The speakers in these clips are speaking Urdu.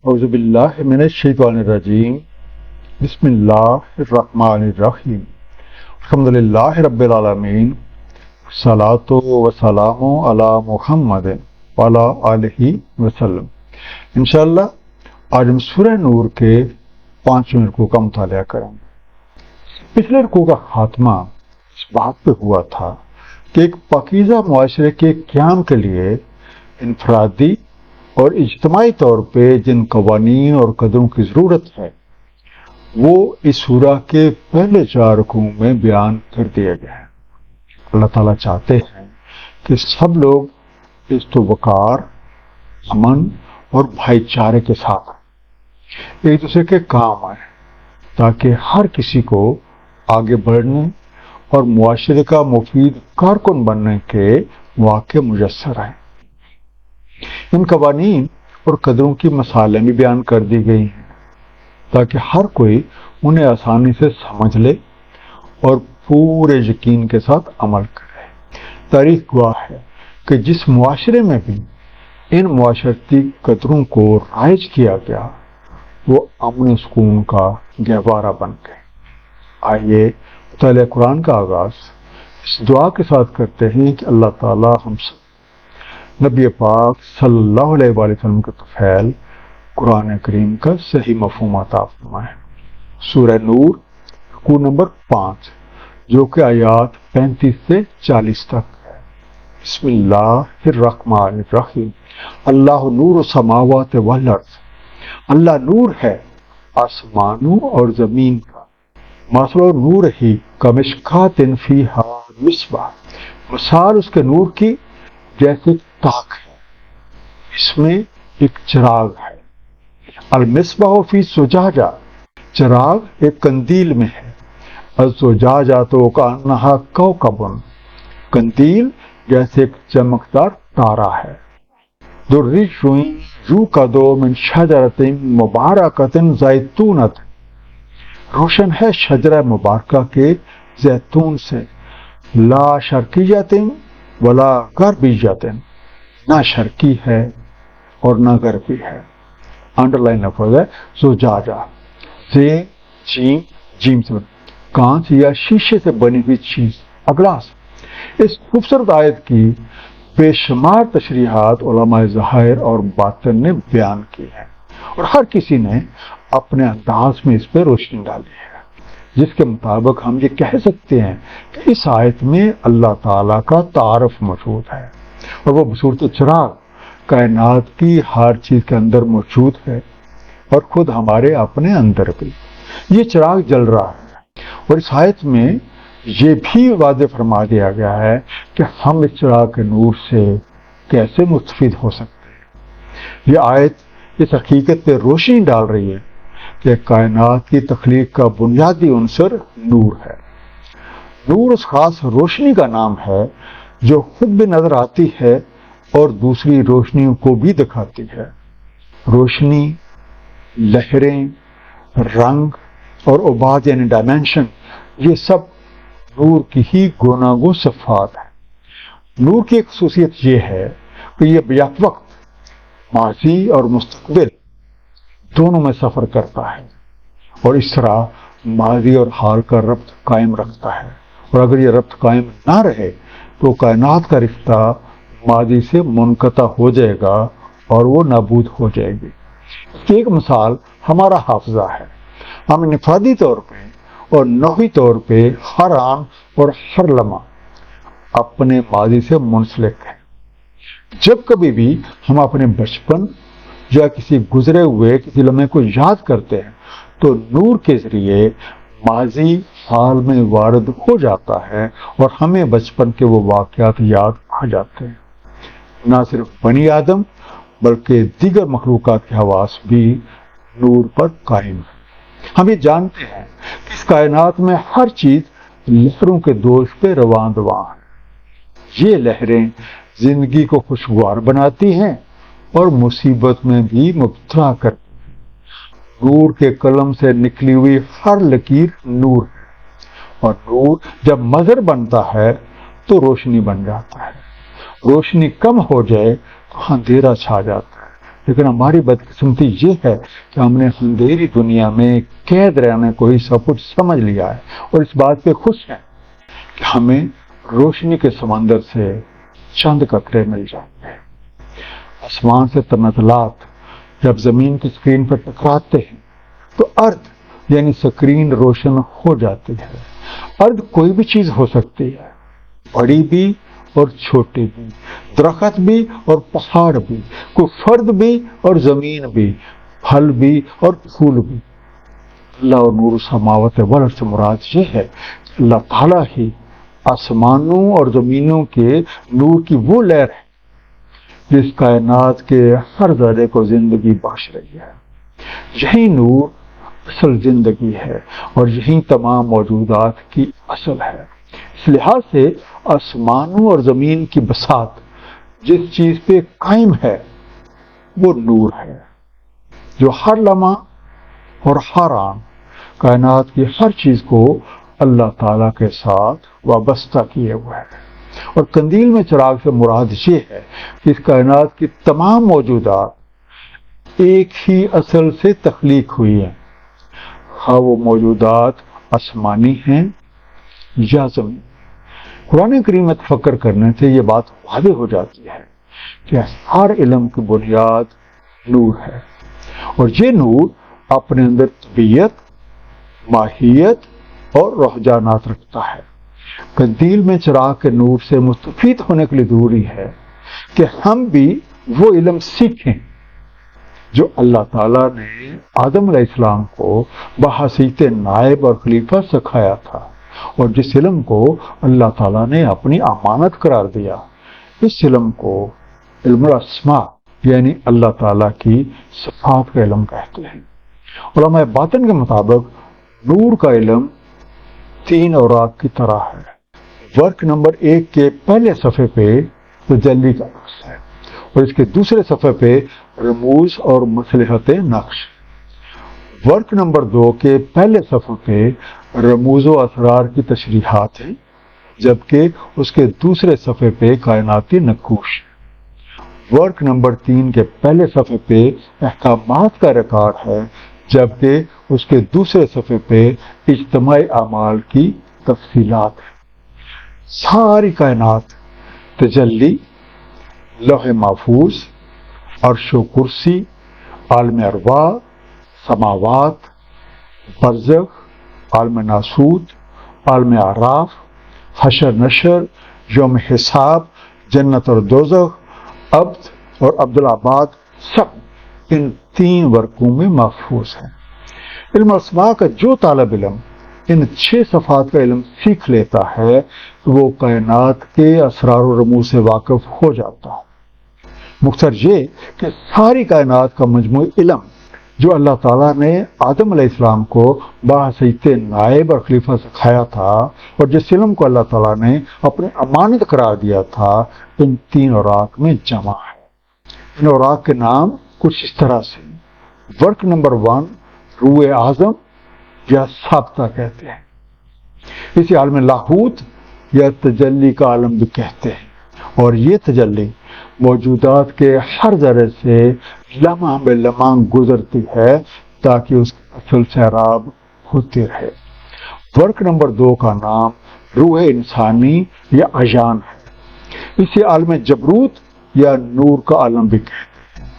اعوذ باللہ من الشیطان الرجیم بسم اللہ الرحمن الرحیم الحمدللہ رب العالمین والصلاة والسلام علی محمد وعلی آلہ وسلم۔ انشاءاللہ آج ہم سورہ نور کے 5ویں رکوع کا مطالعہ کریں گے۔ پچھلے رکوع کا خاتمہ اس بات پہ ہوا تھا کہ ایک پاکیزہ معاشرے کے قیام کے لیے انفرادی اور اجتماعی طور پہ جن قوانین اور قدروں کی ضرورت ہے وہ اس سورہ کے پہلے 4 رکوعوں میں بیان کر دیا گیا ہے۔ اللہ تعالیٰ چاہتے ہیں کہ سب لوگ عزت و وقار، امن اور بھائی چارے کے ساتھ ایک دوسرے کے کام آئیں تاکہ ہر کسی کو آگے بڑھنے اور معاشرے کا مفید کارکن بننے کے مواقع میسر آئیں۔ ان قوانین اور قدروں کی مثالیں بھی بیان کر دی گئی ہیں تاکہ ہر کوئی انہیں آسانی سے سمجھ لے اور پورے یقین کے ساتھ عمل کرے۔ تاریخ گواہ ہے کہ جس معاشرے میں بھی ان معاشرتی قدروں کو رائج کیا گیا وہ امن و سکون کا گہوارہ بن گئے۔ آئیے مطالعہ قرآن کا آغاز اس دعا کے ساتھ کرتے ہیں کہ اللہ تعالیٰ ہم سب نبی پاک صلی اللہ علیہ وآلہ وسلم کے طفیل قرآن کریم کا صحیح مفہوم عطا فرمائے۔ سورہ نور رکوع نمبر 5 جو کہ آیات 35 سے 40 تک ہے۔ بسم اللہ الرحمن الرحیم۔ اللہ نور السماوات والارض، اللہ نور ہے آسمانوں اور زمین کا۔ مثل نور ہی کمشکات فیہا مصباح، مثال اس کے نور کی جیسے تاک ہے، اس میں ایک چراغ ہے۔ المصباح فی زجاجہ، چراغ ایک قندیل میں ہے۔ الزجاجہ تو کانہا کوکب، قندیل جیسے ایک چمکدار تارا ہے۔ درج یوقد من شجرۃ مبارکۃ زیتونۃ، روشن ہے شجرہ مبارکہ کے زیتون سے۔ لا شرقیۃ ولا غربیۃ، نہ شرقی ہے اور نہ غربی ہے۔ انڈر لائن لفظ ہے زجاجہ، جیم سے کانچ یا شیشے سے بنی ہوئی چیز، گلاس۔ اس خوبصورت آیت کی بے شمار تشریحات علماء ظاہر اور باطن نے بیان کی ہے اور ہر کسی نے اپنے انداز میں اس پہ روشنی ڈالی ہے، جس کے مطابق ہم یہ کہہ سکتے ہیں کہ اس آیت میں اللہ تعالیٰ کا تعارف موجود ہے اور وہ بصورت چراغ کائنات کی ہر چیز کے اندر موجود ہے اور خود ہمارے اپنے اندر بھی یہ چراغ جل رہا ہے۔ اور اس آیت میں یہ بھی واضح فرما دیا گیا ہے کہ ہم اس چراغ کے نور سے کیسے مستفید ہو سکتے ہیں۔ یہ آیت اس حقیقت پہ روشنی ڈال رہی ہے کہ کائنات کی تخلیق کا بنیادی عنصر نور ہے۔ نور اس خاص روشنی کا نام ہے جو خود بھی نظر آتی ہے اور دوسری روشنیوں کو بھی دکھاتی ہے۔ روشنی، لہریں، رنگ اور ابعاد یعنی ڈائمینشن، یہ سب نور کی ہی گوناگوں صفات ہیں۔ نور کی ایک خصوصیت یہ ہے کہ یہ بیک وقت ماضی اور مستقبل دونوں میں سفر کرتا ہے اور اس طرح ماضی اور حال کا ربط قائم رکھتا ہے، اور اگر یہ ربط قائم نہ رہے تو کائنات کا رشتہ ماضی سے منقطع ہو جائے گا اور وہ نابود ہو جائے گی۔ اس کی ایک مثال ہمارا حافظہ ہے۔ ہم انفرادی طور پہ اور نوعی طور پہ ہر آن اور ہر لمحہ اپنے ماضی سے منسلک ہیں۔ جب کبھی بھی ہم اپنے بچپن یا کسی گزرے ہوئے کسی لمحے کو یاد کرتے ہیں تو نور کے ذریعے ماضی حال میں وارد ہو جاتا ہے اور ہمیں بچپن کے وہ واقعات یاد آ جاتے ہیں۔ نہ صرف بنی آدم بلکہ دیگر مخلوقات کے حواس بھی نور پر قائم ہیں۔ ہم یہ جانتے ہیں کہ اس کائنات میں ہر چیز لہروں کے دوش پہ رواں دواں ہے۔ یہ لہریں زندگی کو خوشگوار بناتی ہیں اور مصیبت میں بھی مبتلا کرتی ہیں۔ نور کے قلم سے نکلی ہوئی ہر لکیر نور ہے، اور نور جب مظہر بنتا ہے تو روشنی بن جاتا ہے۔ روشنی کم ہو جائے تو اندھیرا چھا جاتا ہے، لیکن ہماری بدقسمتی یہ ہے کہ ہم نے اندھیری دنیا میں قید رہنے کو ہی سب کچھ سمجھ لیا ہے اور اس بات پہ خوش ہیں کہ ہمیں روشنی کے سمندر سے چند قطرے مل جائیں گے۔ آسمان سے تنزلات جب زمین کی اسکرین پر ٹکراتے ہیں تو ارض یعنی اسکرین روشن ہو جاتی ہے۔ ارض کوئی بھی چیز ہو سکتی ہے، بڑی بھی اور چھوٹی بھی، درخت بھی اور پہاڑ بھی، کوئی فرد بھی اور زمین بھی، پھل بھی اور پھول بھی۔ اللہ اور نور السماوات والارض سے مراد یہ ہے کہ اللہ تعالیٰ ہی آسمانوں اور زمینوں کے نور کی وہ لہر ہے جس کائنات کے ہر ذرے کو زندگی بخش رہی ہے۔ یہی نور اصل زندگی ہے اور یہی تمام موجودات کی اصل ہے۔ اس لحاظ سے آسمانوں اور زمین کی بساط جس چیز پہ قائم ہے وہ نور ہے، جو ہر لمحہ اور ہر آن کائنات کی ہر چیز کو اللہ تعالیٰ کے ساتھ وابستہ کیے ہوئے ہے۔ اور قندیل میں چراغ سے مراد یہ ہے کہ اس کائنات کی تمام موجودات ایک ہی اصل سے تخلیق ہوئی ہیں، ہاں وہ موجودات آسمانی ہیں یا زمین۔ قرآن کریم میں تفکر کرنے سے یہ بات واضح ہو جاتی ہے کہ ہر علم کی بنیاد نور ہے، اور یہ نور اپنے اندر طبیعت، ماہیت اور رجحانات رکھتا ہے۔ قندیل میں چراغ کے نور سے مستفید ہونے کے لیے ضروری ہے کہ ہم بھی وہ علم سیکھیں جو اللہ تعالیٰ نے آدم علیہ السلام کو بحیثیت نائب اور خلیفہ سکھایا تھا، اور جس علم کو اللہ تعالیٰ نے اپنی امانت قرار دیا۔ اس علم کو علم الاسماء یعنی اللہ تعالیٰ کی صفات کا علم کہتے ہیں۔ علماء باطن کے مطابق نور کا علم 3 اوراق کی طرح ہے۔ ورق نمبر 1 کے پہلے صفحے پہ تجلی کا نقش ہے، اور اس کے دوسرے صفحے پہ رموز اور مصلحت نقش۔ ورق نمبر 2 کے پہلے صفحے پہ رموز و اسرار کی تشریحات ہیں، جبکہ اس کے دوسرے صفحے پہ کائناتی نقوش۔ ورق نمبر 3 کے پہلے صفحے پہ احکامات کا ریکارڈ ہے، جبکہ اس کے دوسرے صفحے پہ اجتماعی اعمال کی تفصیلات ہیں۔ ساری کائنات تجلی، لوح محفوظ، عرش و کرسی، عالم ارواح، سماوات، برزخ، عالم ناسوت، عالم اعراف، حشر نشر، یوم حساب، جنت اور دوزخ، عبد اور عبدالعباد، سب ان 3 ورقوں میں محفوظ ہیں۔ علم اسماء کا جو طالب علم ان 6 صفات کا علم سیکھ لیتا ہے وہ کائنات کے اسرار و رموز سے واقف ہو جاتا ہے۔ مختصر یہ کہ ساری کائنات کا مجموعی علم جو اللہ تعالیٰ نے آدم علیہ السلام کو بحیثیت نائب اور خلیفہ سکھایا تھا، اور جس علم کو اللہ تعالیٰ نے اپنے امانت قرار دیا تھا، ان 3 اوراق میں جمع ہے۔ ان اوراق کے نام کچھ اس طرح سے: ورق نمبر 1 روح اعظم یا ثابتہ کہتے ہیں، اسے عالم لاہوت یا تجلی کا عالم بھی کہتے ہیں، اور یہ تجلی موجودات کے ہر ذرے سے لمحہ بے لمحہ گزرتی ہے تاکہ اس کی اصل سیراب ہوتی رہے۔ ورق نمبر 2 کا نام روح انسانی یا عیان ہے، اسے عالم جبروت یا نور کا عالم بھی کہتے ہیں،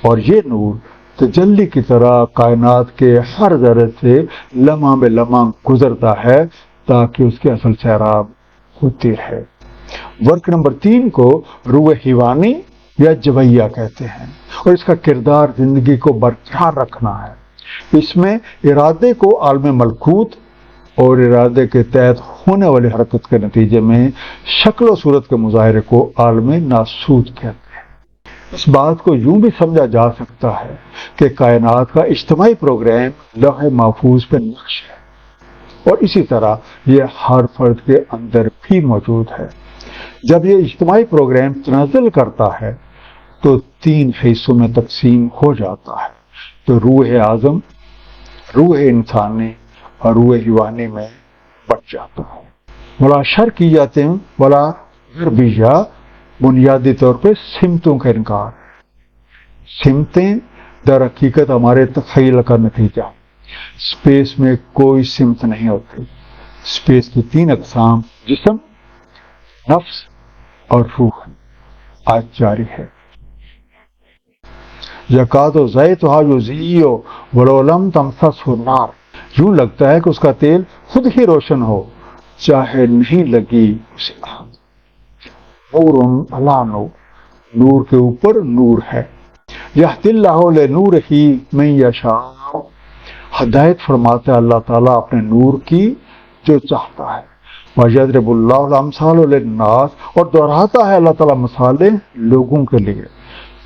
اور یہ نور تجلی کی طرح کائنات کے ہر ذرے سے لمحہ بے لمحہ گزرتا ہے تاکہ اس کی اصل سیراب ہوتی رہے۔ ورق نمبر 3 کو روح حیوانی یا جویہ کہتے ہیں، اور اس کا کردار زندگی کو برقرار رکھنا ہے۔ اس میں ارادے کو عالم ملکوت اور ارادے کے تحت ہونے والی حرکت کے نتیجے میں شکل و صورت کے مظاہرے کو عالم ناسوت کہتے ہیں۔ اس بات کو یوں بھی سمجھا جا سکتا ہے کہ کائنات کا اجتماعی پروگرام لوح محفوظ پہ نقش ہے، اور اسی طرح یہ ہر فرد کے اندر بھی موجود ہے۔ جب یہ اجتماعی پروگرام تنزل کرتا ہے تو 3 حصوں میں تقسیم ہو جاتا ہے، تو روح اعظم، روح انسانی اور روح حیوانی میں بٹ جاتا ہے۔ ولا شرکیات ولا غربیہ بنیادی طور پہ سمتوں کا انکار ہے۔ سمتیں در حقیقت ہمارے تخیل کا نتیجہ. اسپیس میں کوئی سمت نہیں ہوتی. اسپیس کی 3 اقسام جسم، نفس اور روح آج جاری ہے. یکاد زیتھا یضیء ولو لم تمسسہ نار، یوں لگتا ہے کہ اس کا تیل خود ہی روشن ہو چاہے نہیں لگی اسے آگ. نور علی نور، نور کے اوپر نور ہے. یہدی اللہ لنورہ من یشاء، ہدایت فرماتا ہے اللہ تعالیٰ اپنے نور کی جو چاہتا ہے. وَيَضْرِبُ اللَّهُ الْأَمْثَالَ لِلنَّاسِ، اور دہراتا ہے اللہ تعالیٰ مثالیں لوگوں کے لیے.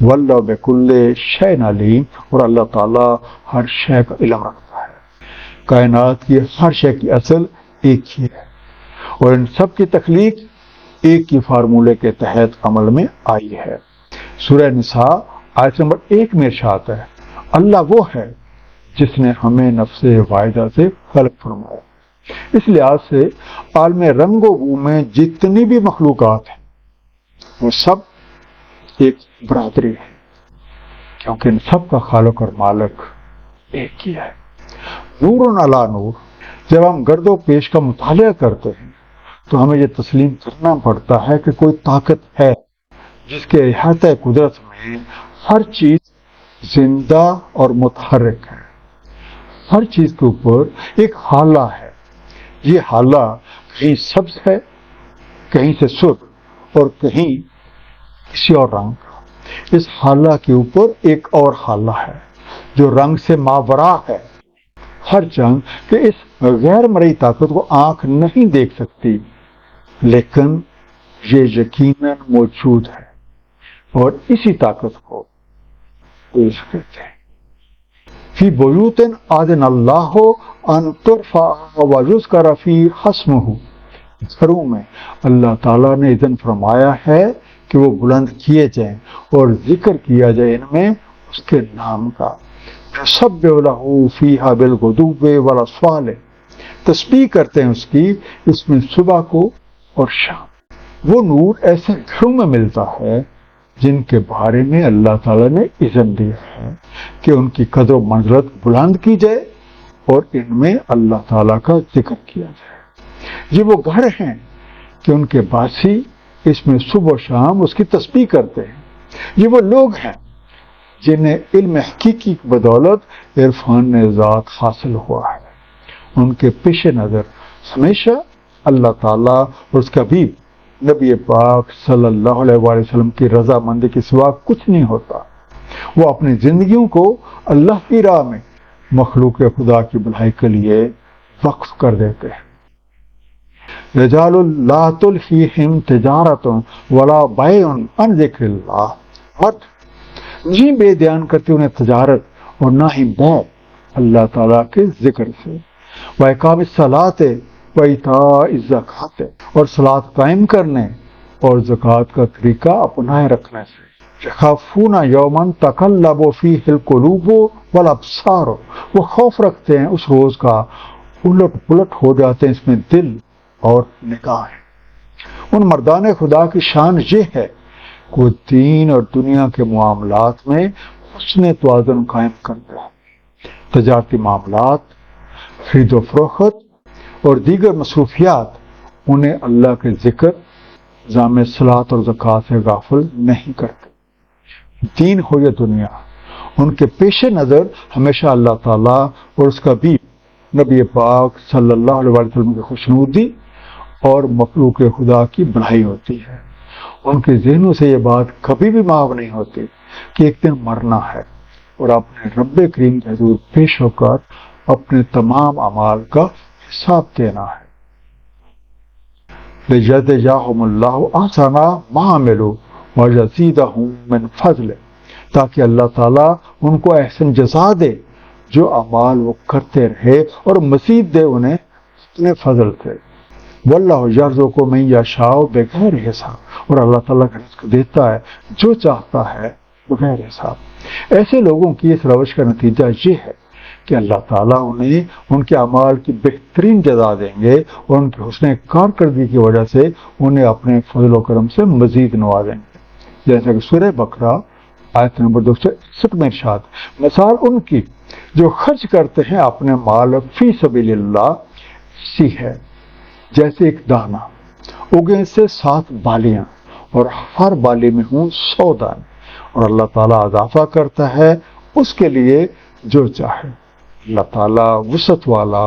وَاللَّهُ بِكُلِّ شَيْءٍ عَلِيمٌ، اور اللہ تعالیٰ ہر شے کا علم رکھتا ہے. کائنات کی ہر شے کی اصل ایک ہی ہے، اور ان سب کی تخلیق ایک ہی فارمولے کے تحت عمل میں آئی ہے. سورہ نساء آیت نمبر 1 میں ارشاد ہے، اللہ وہ ہے جس نے ہمیں نفس واحدہ سے خلق فرمایا. اس لحاظ سے عالم رنگ و بو میں جتنی بھی مخلوقات ہیں وہ سب ایک برادری ہے، کیونکہ ان سب کا خالق اور مالک ایک ہی ہے. نور علی نور، جب ہم گرد و پیش کا مطالعہ کرتے ہیں تو ہمیں یہ تسلیم کرنا پڑتا ہے کہ کوئی طاقت ہے جس کے احاطہ قدرت میں ہر چیز زندہ اور متحرک ہے. ہر چیز کے اوپر ایک حالہ ہے. یہ حالہ کہیں سبز ہے، کہیں سے سرخ اور کہیں کسی اور رنگ کا. اس حالہ کے اوپر ایک اور حالہ ہے جو رنگ سے ماورا ہے. ہر جنگ کہ اس غیر مرئی طاقت کو آنکھ نہیں دیکھ سکتی، لیکن یہ یقیناً موجود ہے، اور اسی طاقت کو کہتے ہیں. فی بیوت اذن اللہ ان ترفع ویذکر فیہا اسمہ، گھروں میں اللہ تعالیٰ نے اذن فرمایا ہے کہ وہ بلند کیے جائیں اور ذکر کیا جائے ان میں اس کے نام کا. یسبح لہ فیہا بالغدو والآصال، تسبیح کرتے ہیں اس کی اس میں صبح کو اور شام. وہ نور ایسے گھروں میں ملتا ہے جن کے بارے میں اللہ تعالیٰ نے اذن دیا ہے کہ ان کی قدر و منزلت بلند کی جائے اور ان میں اللہ تعالیٰ کا ذکر کیا جائے. یہ وہ گھر ہیں کہ ان کے باسی اس میں صبح و شام اس کی تسبیح کرتے ہیں. یہ وہ لوگ ہیں جنہیں علم حقیقی کی بدولت عرفان ذات حاصل ہوا ہے. ان کے پیش نظر ہمیشہ اللہ تعالیٰ اور اس کا حبیب نبی پاک صلی اللہ علیہ وآلہ وسلم کی رضا مندی کے سوا کچھ نہیں ہوتا. وہ اپنی زندگیوں کو اللہ کی راہ میں مخلوق خدا کی بھلائی کے لیے وقف کر دیتے ہیں. رجال لا تلہیہم تجارت ولا بیع عن ذکر اللہ، مرد نہیں بے دھیان کرتے انہیں تجارت اور نہ ہی بیع اللہ تعالیٰ کے ذکر سے. وإقام الصلاۃ وإیتاء الزکوٰۃ، اور صلاۃ قائم کرنے اور زکوٰۃ کا طریقہ اپنائے رکھنے سے. یخافون یوما تقلب فیہ القلوب والابصار، وہ خوف رکھتے ہیں اس روز کا الٹ پلٹ ہو جاتے ہیں اس میں دل اور نگاہیں. ان مردان خدا کی شان یہ ہے کہ وہ دین اور دنیا کے معاملات میں حسن توازن قائم کرتے ہیں. تجارتی معاملات، خرید و فروخت اور دیگر مصروفیات انہیں اللہ کے ذکر، جامع صلاۃ اور زکوٰۃ سے غافل نہیں کرتے. دین ہو یا دنیا، ان کے پیش نظر ہمیشہ اللہ تعالیٰ اور اس کا حبیب نبی پاک صلی اللہ علیہ وسلم کی خوشنودی اور مخلوق خدا کی بھلائی ہوتی ہے. ان کے ذہنوں سے یہ بات کبھی بھی معاف نہیں ہوتی کہ ایک دن مرنا ہے اور اپنے رب کریم کے حضور پیش ہو کر اپنے تمام اعمال کا حساب دینا ہے. لِيَجْزِيَهُمُ اللَّهُ أَحْسَنَ مَا عَمِلُوا وَيَزِيدَهُم مِّن فَضْلِهِ، تاکہ اللہ تعالیٰ ان کو احسن جزا دے جو اعمال وہ کرتے رہے اور مزید دے انہیں اپنے فضل سے. وَاللَّهُ يَرْزُقُ مَن يَشَاءُ بِغَيْرِ حساب، اور اللہ تعالیٰ کا رزق دیتا ہے جو چاہتا ہے بغیر حساب. ایسے لوگوں کی اس روش کا نتیجہ یہ ہے کہ اللہ تعالیٰ انہیں ان کے اعمال کی بہترین جزا دیں گے اور ان کے حسن کارکردگی کی وجہ سے انہیں اپنے فضل و کرم سے مزید نوازیں گے. جیسا کہ سورہ بقرہ آیت نمبر 261 میں ارشاد، مثال ان کی جو خرچ کرتے ہیں اپنے مال فی سبیل اللہ سی ہے، جیسے ایک دانہ اگے سے 7 بالیاں اور ہر بالی میں ہوں 100 دانے، اور اللہ تعالیٰ اضافہ کرتا ہے اس کے لیے جو چاہے۔ اللہ تعالیٰ وسعت والا،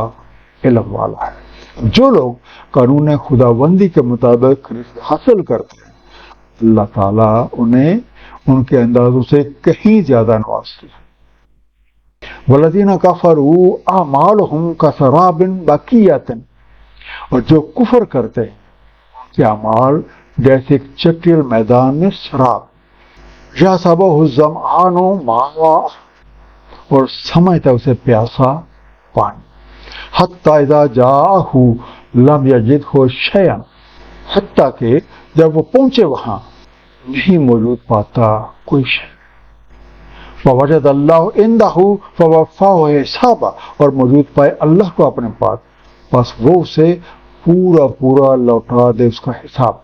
علم والا ہے۔ جو لوگ قانون خداوندی کے مطابق رزق حاصل کرتے ہیں، اللہ تعالیٰ انہیں ان کے اندازوں سے کہیں زیادہ نوازتے ہیں۔ والذین کفروا اعمالهم کسراب بقیۃ، اور جو کفر کرتے ہیں ان کے اعمال جیسے ایک چٹیل میدان میں سراب، یحسبہ الظمآن ماء، اور سمجھتا اسے پیاسا پانی، حتی اذا جاءہ لم یجدہ شیئا، حتیٰ کہ جب وہ پہنچے وہاں نہیں موجود پاتا کوئی شے، فوجد اللہ عندہ فوفاہ حسابہ، اور موجود پائے اللہ کو اپنے پاس، بس وہ اسے پورا پورا لوٹا دے اس کا حساب،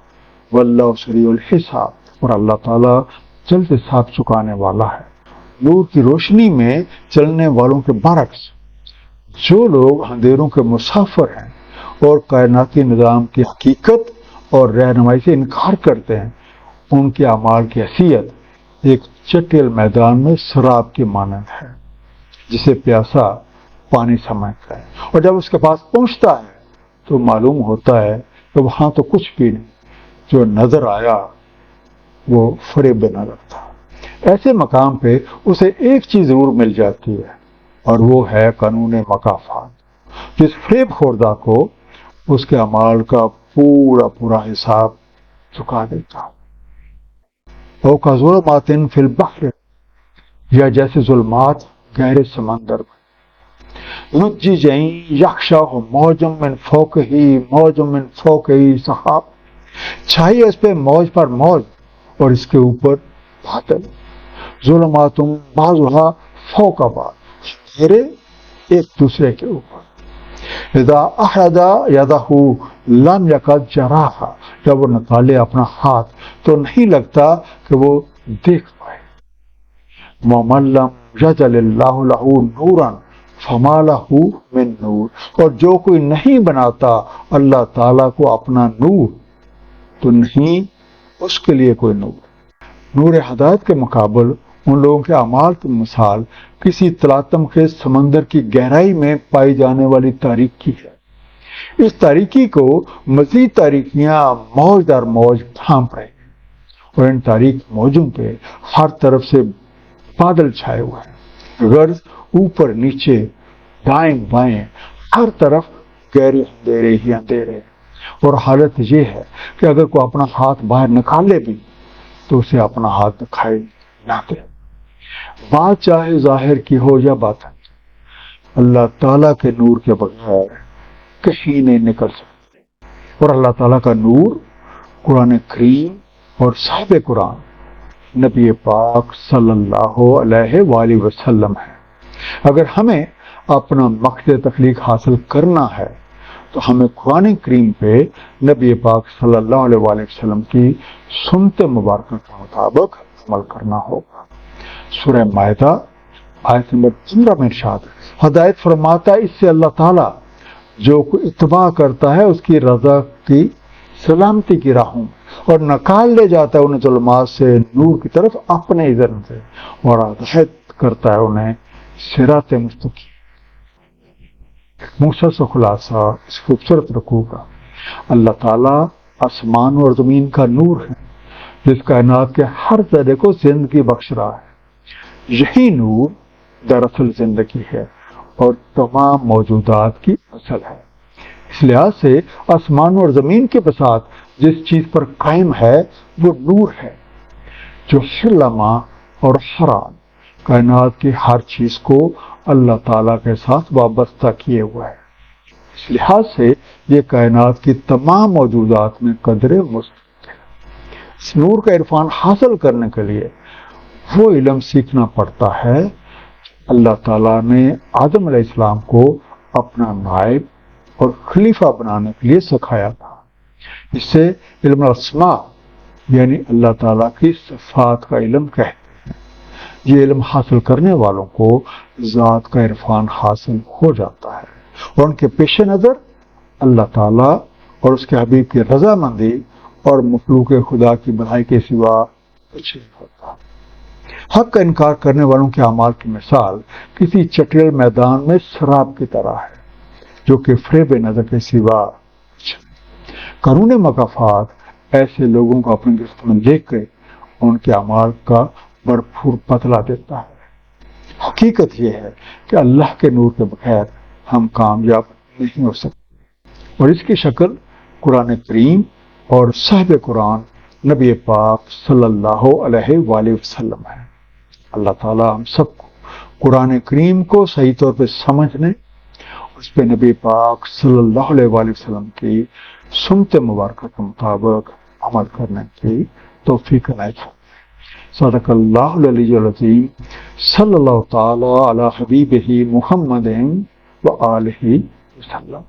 واللہ سریع الحساب، اور اللہ تعالیٰ جلد حساب چکانے والا ہے۔ نور کی روشنی میں چلنے والوں کے برعکس جو لوگ اندھیروں کے مسافر ہیں اور کائناتی نظام کی حقیقت اور رہنمائی سے انکار کرتے ہیں، ان کے اعمال کی حیثیت ایک چٹیل میدان میں سراب کی مانند ہے جسے پیاسا پانی سمجھتا ہے، اور جب اس کے پاس پہنچتا ہے تو معلوم ہوتا ہے کہ وہاں تو کچھ بھی نہیں، جو نظر آیا وہ فریب نظر تھا۔ ایسے مقام پہ اسے ایک چیز ضرور مل جاتی ہے، اور وہ ہے قانون مکافات، جس فریب خوردہ کو اس کے اعمال کا پورا پورا حساب چکا دیتا۔ او کظلمات فی البحر، یا جیسے ظلمات گہرے سمندر میں، لججن یغشاہ موج من فوقہ موج من فوقہ سحاب، چھائی اس پہ موج پر موج اور اس کے اوپر بادل، ظلمات بعضها فوق بعض، گہرے ایک دوسرے کے اوپر، اذا احرج یدہ لم یکد یراہا، جب وہ نکالے اپنا ہاتھ تو نہیں لگتا کہ وہ دیکھ پائے۔ ومن لم یجعل اللہ لہ نورا فما لہ من نور، اور جو کوئی نہیں بناتا اللہ تعالیٰ کو اپنا نور تو نہیں اس کے لیے کوئی نور۔ نور ہدایت کے مقابل ان لوگوں کے اعمال کی مثال کسی تلاطم کے سمندر کی گہرائی میں پائی جانے والی تاریکی ہے۔ اس تاریکی کو مزید تاریکیاں موج در موج ڈھانپ رہی ہیں، اور ان تاریک موجوں پہ ہر طرف سے بادل چھائے ہوئے ہیں، غرض اوپر نیچے دائیں بائیں ہر طرف گہرے اندھیرے ہی اندھیرے، اور حالت یہ ہے کہ اگر کوئی اپنا ہاتھ باہر نکالے بھی تو اسے اپنا ہاتھ دکھائی نہ دے، بات چاہے ظاہر کی ہو یا باطن، اللہ تعالیٰ کے نور کے بغیر کہیں نہیں نکل سکتے۔ اور اللہ تعالیٰ کا نور قرآن کریم اور صاحب قرآن نبی پاک صلی اللہ علیہ وآلہ وسلم ہے۔ اگر ہمیں اپنا مقصد تخلیق حاصل کرنا ہے تو ہمیں قرآن کریم پہ نبی پاک صلی اللہ علیہ وآلہ وسلم کی سنت مبارکہ کے مطابق عمل کرنا ہوگا۔ سورہ مائدہ آیت نمبر 15 میں ارشاد ہے، ہدایت فرماتا ہے اس سے اللہ تعالیٰ جو کوئی اتباع کرتا ہے اس کی رضا کی سلامتی کی راہوں، اور نکال لے جاتا ہے انہیں ظلمات سے نور کی طرف اپنے اذن سے، اور ہدایت کرتا ہے انہیں صراط مستقیم۔ مختصر خلاصہ اس خوبصورت رکوع کا، اللہ تعالیٰ آسمان اور زمین کا نور ہے جس کائنات کے ہر ذرے کو زندگی بخش رہا ہے۔ یہی نور دراصل زندگی ہے اور تمام موجودات کی اصل ہے۔ اس لحاظ سے آسمان اور زمین کے بساط جس چیز پر قائم ہے وہ نور ہے، جو ہر لمحہ اور ہر آن کائنات کی ہر چیز کو اللہ تعالیٰ کے ساتھ وابستہ کیے ہوا ہے۔ اس لحاظ سے یہ کائنات کی تمام موجودات میں قدر مستقل ہے۔ اس نور کا عرفان حاصل کرنے کے لیے وہ علم سیکھنا پڑتا ہے اللہ تعالیٰ نے آدم علیہ السلام کو اپنا نائب اور خلیفہ بنانے کے لیے سکھایا تھا۔ اس سے علم الاسماء یعنی اللہ تعالیٰ کی صفات کا علم کہتے ہیں۔ یہ علم حاصل کرنے والوں کو ذات کا عرفان حاصل ہو جاتا ہے اور ان کے پیش نظر اللہ تعالیٰ اور اس کے حبیب کی رضامندی اور مخلوق خدا کی بھلائی کے سوا کچھ نہیں ہوتا۔ حق کا انکار کرنے والوں کے اعمال کی مثال کسی چٹیل میدان میں شراب کی طرح ہے جو کہ فریب نظر کے سوا کچھ نہیں۔ قانون مکافات ایسے لوگوں کو اپنی گرفت میں لے کے ان کے اعمال کا بھرپور بدلہ دیتا ہے۔ حقیقت یہ ہے کہ اللہ کے نور کے بغیر ہم کامیاب نہیں ہو سکتے اور اس کی شکل قرآن کریم اور صاحب قرآن نبی پاک صلی اللہ علیہ وآلہ وسلم ہے۔ اللہ تعالیٰ ہم سب کو قرآن کریم کو صحیح طور پہ سمجھنے، اس پہ نبی پاک صلی اللہ علیہ وآلہ وسلم کی سنت مبارکہ کے مطابق عمل کرنے کی توفیق عنایت فرمائے۔ صدق اللہ العلی العظیم صلی اللہ تعالی علی حبیبہ محمد و آلہ وسلم۔